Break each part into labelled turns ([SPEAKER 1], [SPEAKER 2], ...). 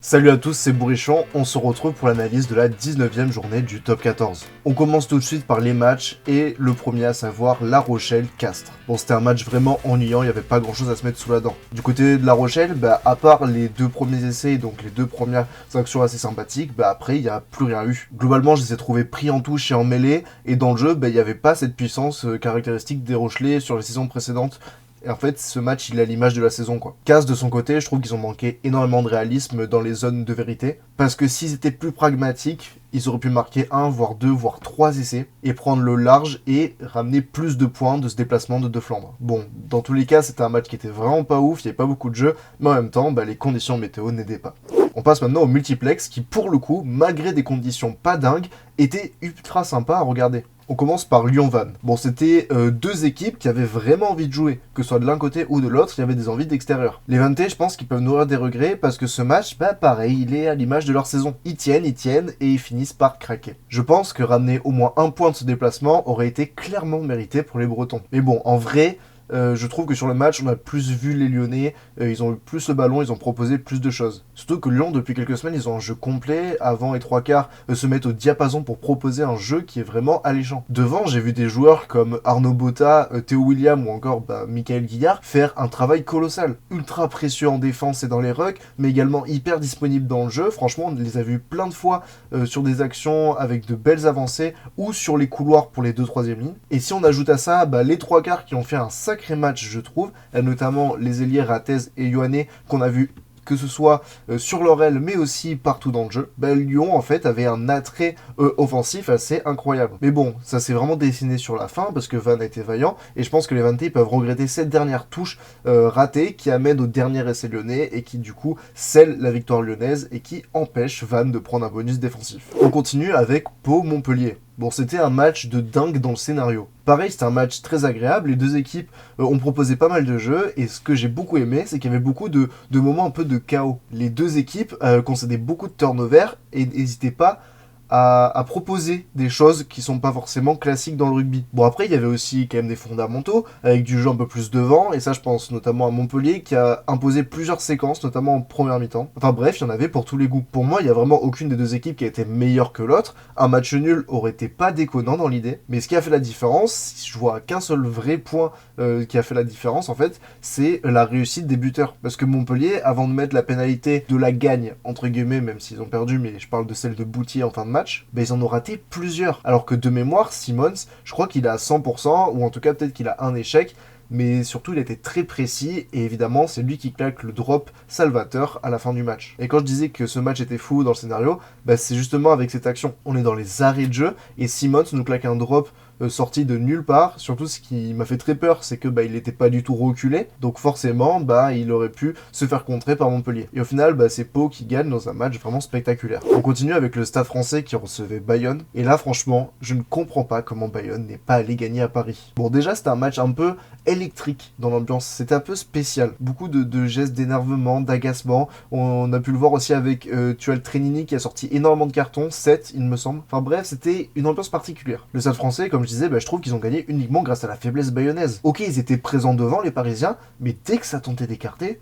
[SPEAKER 1] Salut à tous, c'est Bourrichon, on se retrouve pour l'analyse de la 19e journée du top 14. On commence tout de suite par les matchs et le premier à savoir La Rochelle-Castres. Bon, c'était un match vraiment ennuyant, il n'y avait pas grand chose à se mettre sous la dent. Du côté de La Rochelle, à part les deux premiers essais, donc les deux premières actions assez sympathiques, après il n'y a plus rien eu. Globalement, je les ai trouvés pris en touche et en mêlée, et dans le jeu, il n'y avait pas cette puissance caractéristique des Rochelais sur les saisons précédentes. Et en fait, ce match, il est à l'image de la saison, quoi. Casse, de son côté, je trouve qu'ils ont manqué énormément de réalisme dans les zones de vérité. Parce que s'ils étaient plus pragmatiques, ils auraient pu marquer un, voire deux, voire trois essais, et prendre le large et ramener plus de points de ce déplacement de Flandre. Bon, dans tous les cas, c'était un match qui était vraiment pas ouf, il n'y avait pas beaucoup de jeu, mais en même temps, les conditions météo n'aidaient pas. On passe maintenant au multiplex, qui pour le coup, malgré des conditions pas dingues, était ultra sympa à regarder. On commence par Lyon-Vannes. Bon, c'était deux équipes qui avaient vraiment envie de jouer. Que ce soit de l'un côté ou de l'autre, il y avait des envies d'extérieur. Les Vantais, je pense qu'ils peuvent nourrir des regrets parce que ce match, pareil, il est à l'image de leur saison. Ils tiennent et ils finissent par craquer. Je pense que ramener au moins un point de ce déplacement aurait été clairement mérité pour les Bretons. Mais bon, en vrai, je trouve que sur le match, on a plus vu les Lyonnais, ils ont eu plus le ballon, ils ont proposé plus de choses. Surtout que Lyon, depuis quelques semaines, ils ont un jeu complet, avant et trois quarts, se mettent au diapason pour proposer un jeu qui est vraiment alléchant. Devant, j'ai vu des joueurs comme Arnaud Botta, Théo William ou encore Michael Guillard faire un travail colossal. Ultra précieux en défense et dans les rucks, mais également hyper disponible dans le jeu. Franchement, on les a vus plein de fois sur des actions avec de belles avancées ou sur les couloirs pour les 2-3e lignes. Et si on ajoute à ça les trois quarts qui ont fait un sacré match, je trouve, notamment les ailiers Ratez et Yohanné qu'on a vu que ce soit sur leur aile mais aussi partout dans le jeu, Lyon en fait avait un attrait offensif assez incroyable. Mais bon, ça s'est vraiment dessiné sur la fin parce que Vannes a été vaillant et je pense que les Vantais peuvent regretter cette dernière touche ratée qui amène au dernier essai lyonnais et qui du coup scelle la victoire lyonnaise et qui empêche Vannes de prendre un bonus défensif. On continue avec Pau-Montpellier. Bon, c'était un match de dingue dans le scénario. Pareil, c'était un match très agréable, les deux équipes ont proposé pas mal de jeux, et ce que j'ai beaucoup aimé, c'est qu'il y avait beaucoup de moments un peu de chaos. Les deux équipes concédaient beaucoup de turnovers, et n'hésitaient pas à proposer des choses qui sont pas forcément classiques dans le rugby. Bon, après, il y avait aussi quand même des fondamentaux, avec du jeu un peu plus devant, et ça, je pense notamment à Montpellier, qui a imposé plusieurs séquences, notamment en première mi-temps. Enfin bref, il y en avait pour tous les goûts. Pour moi, il y a vraiment aucune des deux équipes qui a été meilleure que l'autre. Un match nul aurait été pas déconnant dans l'idée, mais ce qui a fait la différence, si je vois qu'un seul vrai point qui a fait la différence, en fait, c'est la réussite des buteurs. Parce que Montpellier, avant de mettre la pénalité de la gagne, entre guillemets, même s'ils ont perdu, mais je parle de celle de Boutier en fin de match, ils en ont raté plusieurs. Alors que de mémoire, Simons, je crois qu'il a 100%, ou en tout cas peut-être qu'il a un échec, mais surtout il était très précis, et évidemment c'est lui qui claque le drop salvateur à la fin du match. Et quand je disais que ce match était fou dans le scénario, c'est justement avec cette action. On est dans les arrêts de jeu, et Simons nous claque un drop sorti de nulle part. Surtout ce qui m'a fait très peur, c'est que il n'était pas du tout reculé, donc forcément il aurait pu se faire contrer par Montpellier. Et au final c'est Pau qui gagne dans un match vraiment spectaculaire. On continue avec le Stade Français qui recevait Bayonne, et là franchement je ne comprends pas comment Bayonne n'est pas allé gagner à Paris. Bon, déjà c'était un match un peu électrique dans l'ambiance, c'était un peu spécial, beaucoup de gestes d'énervement, d'agacement. On a pu le voir aussi avec Tual Trenini qui a sorti énormément de cartons, 7 il me semble. Enfin bref, c'était une ambiance particulière. Le Stade Français, comme je disais, je trouve qu'ils ont gagné uniquement grâce à la faiblesse bayonnaise. Ok, ils étaient présents devant les Parisiens, mais dès que ça tentait d'écarter,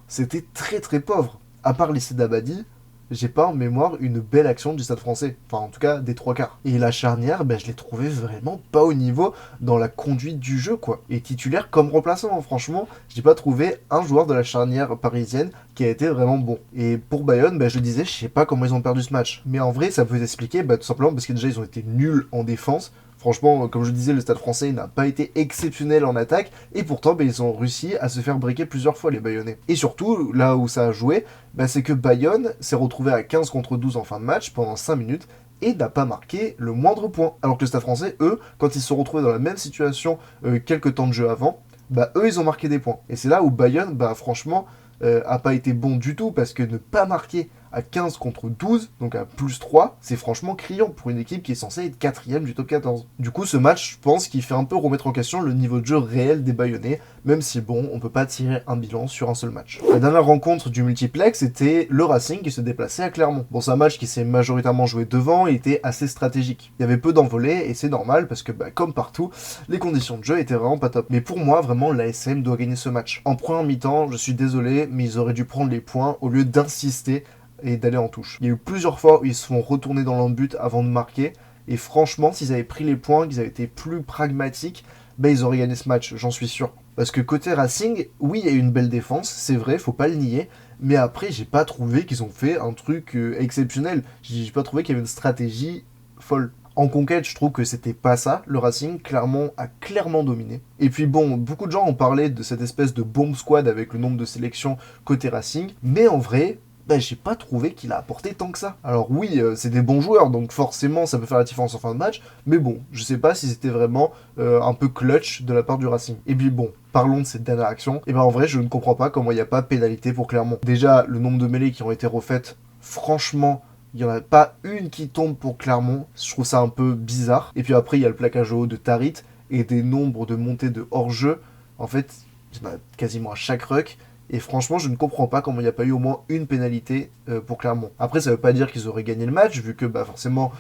[SPEAKER 1] c'était très très pauvre. À part l'essai d'Abadi, j'ai pas en mémoire une belle action du Stade Français. Enfin, en tout cas, des trois quarts. Et la charnière, je l'ai trouvé vraiment pas au niveau dans la conduite du jeu, quoi. Et titulaire comme remplaçant, franchement, j'ai pas trouvé un joueur de la charnière parisienne qui a été vraiment bon. Et pour Bayonne, je disais, je sais pas comment ils ont perdu ce match. Mais en vrai, ça peut s'expliquer, tout simplement parce que déjà, ils ont été nuls en défense. Franchement, comme je disais, le Stade Français n'a pas été exceptionnel en attaque, et pourtant ils ont réussi à se faire briquer plusieurs fois les Bayonnais. Et surtout, là où ça a joué, c'est que Bayonne s'est retrouvé à 15 contre 12 en fin de match pendant 5 minutes, et n'a pas marqué le moindre point. Alors que le Stade Français, eux, quand ils se sont retrouvés dans la même situation quelques temps de jeu avant, eux ils ont marqué des points. Et c'est là où Bayonne, franchement, a pas été bon du tout, parce que ne pas marquer à 15 contre 12, donc à plus 3, c'est franchement criant pour une équipe qui est censée être 4ème du top 14. Du coup, ce match, je pense qu'il fait un peu remettre en question le niveau de jeu réel des Bayonnais, même si on peut pas tirer un bilan sur un seul match. La dernière rencontre du multiplex était le Racing qui se déplaçait à Clermont. Bon, c'est un match qui s'est majoritairement joué devant et était assez stratégique. Il y avait peu d'envolées et c'est normal parce que, comme partout, les conditions de jeu étaient vraiment pas top. Mais pour moi, vraiment, l'ASM doit gagner ce match. En première mi-temps, je suis désolé, mais ils auraient dû prendre les points au lieu d'insister et d'aller en touche. Il y a eu plusieurs fois où ils se font retourner dans leur but avant de marquer, et franchement, s'ils avaient pris les points, qu'ils avaient été plus pragmatiques, ben ils auraient gagné ce match, j'en suis sûr. Parce que côté Racing, oui, il y a eu une belle défense, c'est vrai, faut pas le nier, mais après, j'ai pas trouvé qu'ils ont fait un truc exceptionnel. J'ai pas trouvé qu'il y avait une stratégie folle. En conquête, je trouve que c'était pas ça. Le Racing, clairement, a clairement dominé. Et puis bon, beaucoup de gens ont parlé de cette espèce de bomb squad avec le nombre de sélections côté Racing, mais en vrai, ben, j'ai pas trouvé qu'il a apporté tant que ça. Alors oui, c'est des bons joueurs, donc forcément ça peut faire la différence en fin de match, mais bon, je sais pas si c'était vraiment un peu clutch de la part du Racing. Et puis bon, parlons de cette dernière action, et ben en vrai je ne comprends pas comment il n'y a pas pénalité pour Clermont. Déjà, le nombre de mêlées qui ont été refaites, franchement, il n'y en a pas une qui tombe pour Clermont, je trouve ça un peu bizarre. Et puis après, il y a le plaquage au haut de Tarit, et des nombres de montées de hors-jeu, en fait, il y en a quasiment à chaque ruck. Et franchement, je ne comprends pas comment il n'y a pas eu au moins une pénalité pour Clermont. Après, ça ne veut pas dire qu'ils auraient gagné le match, vu que bah, forcément,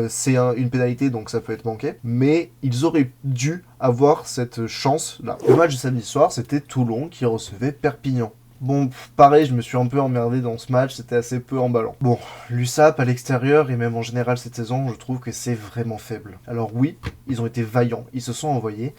[SPEAKER 1] c'est une pénalité, donc ça peut être manqué. Mais ils auraient dû avoir cette chance-là. Le match de samedi soir, c'était Toulon qui recevait Perpignan. Bon, pareil, je me suis un peu emmerdé dans ce match, c'était assez peu emballant. Bon, l'USAP à l'extérieur, et même en général cette saison, je trouve que c'est vraiment faible. Alors oui, ils ont été vaillants, ils se sont envoyés,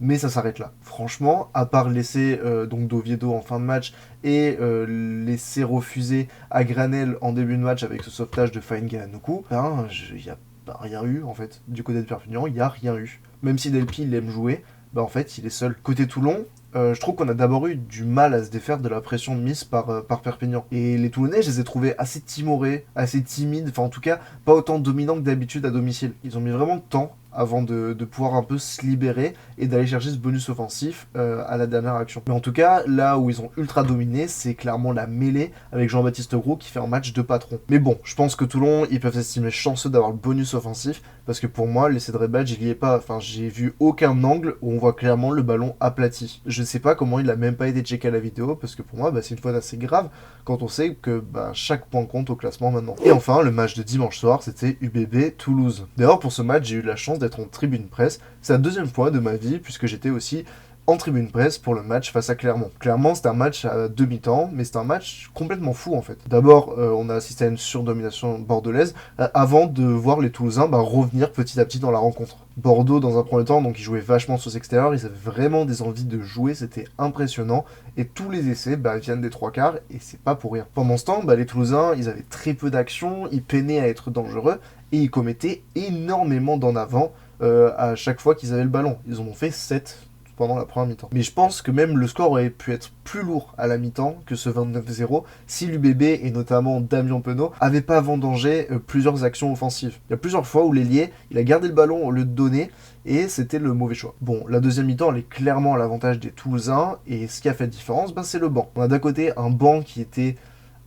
[SPEAKER 1] mais ça s'arrête là. Franchement, à part laisser donc d'Oviedo en fin de match et laisser refuser à Granel en début de match avec ce sauvetage de Fine Galanuku, ben, il n'y a rien eu en fait. Du côté de Perpignan, il n'y a rien eu. Même si Delpi il aime jouer, ben, en fait il est seul. Côté Toulon, je trouve qu'on a d'abord eu du mal à se défaire de la pression mise par Perpignan. Et les Toulonnais, je les ai trouvés assez timorés, assez timides, enfin en tout cas pas autant dominants que d'habitude à domicile. Ils ont mis vraiment de temps avant de pouvoir un peu se libérer et d'aller chercher ce bonus offensif à la dernière action. Mais en tout cas, là où ils ont ultra dominé, c'est clairement la mêlée avec Jean-Baptiste Gros qui fait un match de patron. Mais bon, je pense que Toulon, ils peuvent s'estimer chanceux d'avoir le bonus offensif, parce que pour moi, l'essai de Rebadge, il y est pas. Enfin, j'ai vu aucun angle où on voit clairement le ballon aplati. Je sais pas comment il a même pas été checké à la vidéo, parce que pour moi, bah, c'est une faute assez grave quand on sait que bah, chaque point compte au classement maintenant. Et enfin, le match de dimanche soir, c'était UBB Toulouse. D'ailleurs, pour ce match, j'ai eu la chance d'être en tribune presse. C'est la deuxième fois de ma vie, puisque j'étais aussi en tribune presse pour le match face à Clermont. Clermont, c'était un match à demi-temps, mais c'était un match complètement fou en fait. D'abord, on a assisté à une surdomination bordelaise, avant de voir les Toulousains revenir petit à petit dans la rencontre. Bordeaux, dans un premier temps, donc ils jouaient vachement sur l'extérieur, ils avaient vraiment des envies de jouer, c'était impressionnant, et tous les essais viennent des trois quarts, et c'est pas pour rien. Pendant ce temps, les Toulousains, ils avaient très peu d'action, ils peinaient à être dangereux, et ils commettaient énormément d'en avant à chaque fois qu'ils avaient le ballon. Ils en ont fait 7 pendant la première mi-temps. Mais je pense que même le score aurait pu être plus lourd à la mi-temps que ce 29-0 si l'UBB et notamment Damien Penaud n'avaient pas vendangé plusieurs actions offensives. Il y a plusieurs fois où l'ailier, il a gardé le ballon au lieu de donner et c'était le mauvais choix. Bon, la deuxième mi-temps, elle est clairement à l'avantage des Toulousains et ce qui a fait la différence, c'est le banc. On a d'un côté un banc qui était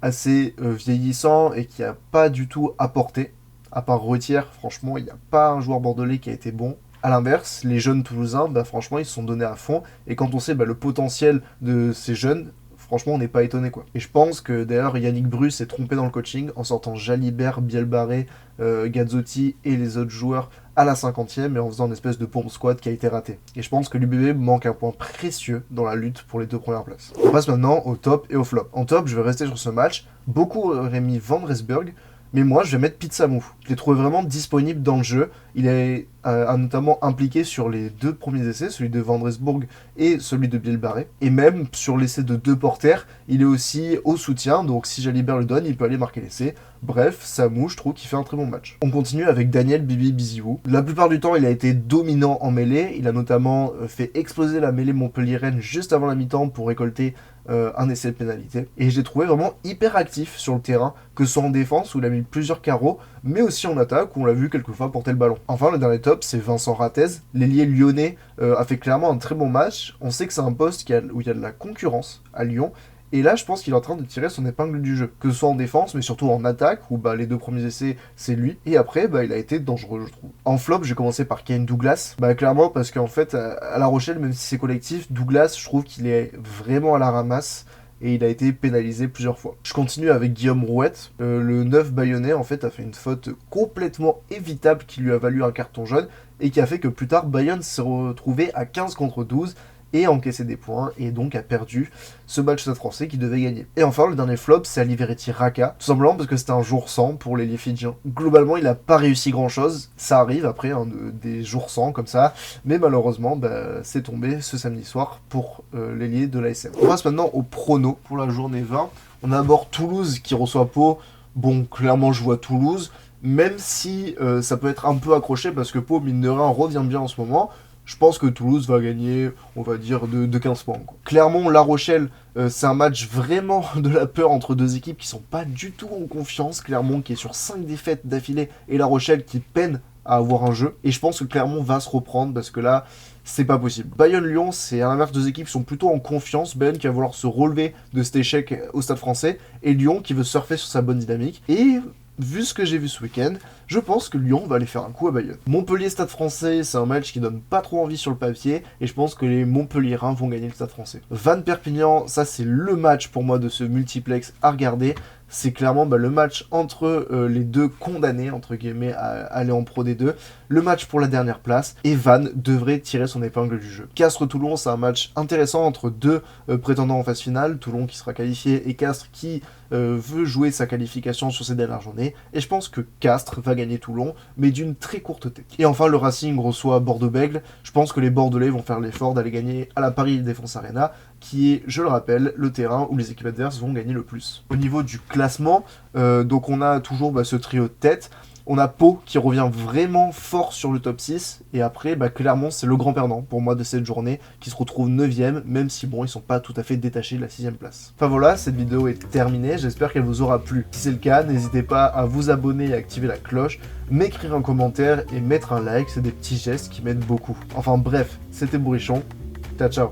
[SPEAKER 1] assez vieillissant et qui n'a pas du tout apporté. À part Retière, franchement, il n'y a pas un joueur bordelais qui a été bon. A l'inverse, les jeunes Toulousains, franchement, ils se sont donnés à fond. Et quand on sait le potentiel de ces jeunes, franchement, on n'est pas étonné quoi. Et je pense que d'ailleurs, Yannick Bru s'est trompé dans le coaching en sortant Jalibert, Bielbarré, Gazzotti et les autres joueurs à la 50e et en faisant une espèce de bomb squad qui a été raté. Et je pense que l'UBB manque un point précieux dans la lutte pour les 2 premières places. On passe maintenant au top et au flop. En top, je vais rester sur ce match. Beaucoup auraient mis Van Resburg. Mais moi, je vais mettre Pizzamu. Je l'ai trouvé vraiment disponible dans le jeu. Il est notamment impliqué sur les 2 premiers essais, celui de Vandresburg et celui de Bielbarré. Et même sur l'essai de 2 porteurs, il est aussi au soutien. Donc si Jalibert le donne, il peut aller marquer l'essai. Bref, Samu, je trouve qu'il fait un très bon match. On continue avec Daniel Bibi Biziou. La plupart du temps, il a été dominant en mêlée. Il a notamment fait exploser la mêlée montpelliéraine juste avant la mi-temps pour récolter un essai de pénalité. Et je l'ai trouvé vraiment hyper actif sur le terrain, que ce soit en défense où il a mis plusieurs carreaux, mais aussi en attaque où on l'a vu quelquefois porter le ballon. Enfin, le dernier top, c'est Vincent Ratez. L'ailier lyonnais a fait clairement un très bon match. On sait que c'est un poste où il y a de la concurrence à Lyon. Et là, je pense qu'il est en train de tirer son épingle du jeu. Que ce soit en défense, mais surtout en attaque, où les 2 premiers essais, c'est lui. Et après, il a été dangereux, je trouve. En flop, j'ai commencé par Kane Douglas. Clairement, parce qu'en fait, à La Rochelle, même si c'est collectif, Douglas, je trouve qu'il est vraiment à la ramasse. Et il a été pénalisé plusieurs fois. Je continue avec Guillaume Rouette. Le 9 bayonnais, en fait, a fait une faute complètement évitable qui lui a valu un carton jaune. Et qui a fait que plus tard, Bayonne s'est retrouvé à 15 contre 12. et a encaissé des points, et donc a perdu ce match Stade Français qui devait gagner. Et enfin, le dernier flop, c'est Alivereti Raka, tout simplement parce que c'était un jour sans pour l'ailier fidjien. Globalement, il n'a pas réussi grand-chose, ça arrive après des jours sans comme ça, mais malheureusement, c'est tombé ce samedi soir pour l'ailier de l'ASM. On passe maintenant au prono pour la journée 20. On a d'abord Toulouse qui reçoit Pau. Bon, clairement, je vois Toulouse, même si ça peut être un peu accroché parce que Pau, mine de rien, revient bien en ce moment. Je pense que Toulouse va gagner, on va dire, de 15 points. Quoi. Clermont-La Rochelle, c'est un match vraiment de la peur entre deux équipes qui sont pas du tout en confiance. Clermont qui est sur 5 défaites d'affilée et La Rochelle qui peine à avoir un jeu. Et je pense que Clermont va se reprendre parce que là, c'est pas possible. Bayonne-Lyon, c'est à l'inverse, deux équipes qui sont plutôt en confiance. Bayonne qui va vouloir se relever de cet échec au Stade Français et Lyon qui veut surfer sur sa bonne dynamique. Et vu ce que j'ai vu ce week-end, je pense que Lyon va aller faire un coup à Bayonne. Montpellier-Stade Français, c'est un match qui donne pas trop envie sur le papier, et je pense que les Montpelliérains vont gagner le Stade Français. Vannes-Perpignan, ça c'est le match pour moi de ce multiplex à regarder. C'est clairement le match entre les deux condamnés, entre guillemets, à aller en Pro D2. Le match pour la dernière place, et Vannes devrait tirer son épingle du jeu. Castres-Toulon, c'est un match intéressant entre deux prétendants en phase finale. Toulon qui sera qualifié, et Castres qui veut jouer sa qualification sur ces dernières journées. Et je pense que Castres va gagner Toulon, mais d'une très courte tête. Et enfin, le Racing reçoit Bordeaux-Bègles. Je pense que les Bordelais vont faire l'effort d'aller gagner à la Paris Défense Arena, qui est, je le rappelle, le terrain où les équipes adverses vont gagner le plus. Au niveau du classement, donc on a toujours ce trio de tête. On a Pau qui revient vraiment fort sur le top 6. Et après, clairement, c'est le grand perdant pour moi de cette journée qui se retrouve 9ème, même si bon, ils sont pas tout à fait détachés de la 6ème place. Enfin voilà, cette vidéo est terminée. J'espère qu'elle vous aura plu. Si c'est le cas, n'hésitez pas à vous abonner et à activer la cloche, m'écrire un commentaire et mettre un like. C'est des petits gestes qui m'aident beaucoup. Enfin bref, c'était Bourrichon. Ciao, ciao.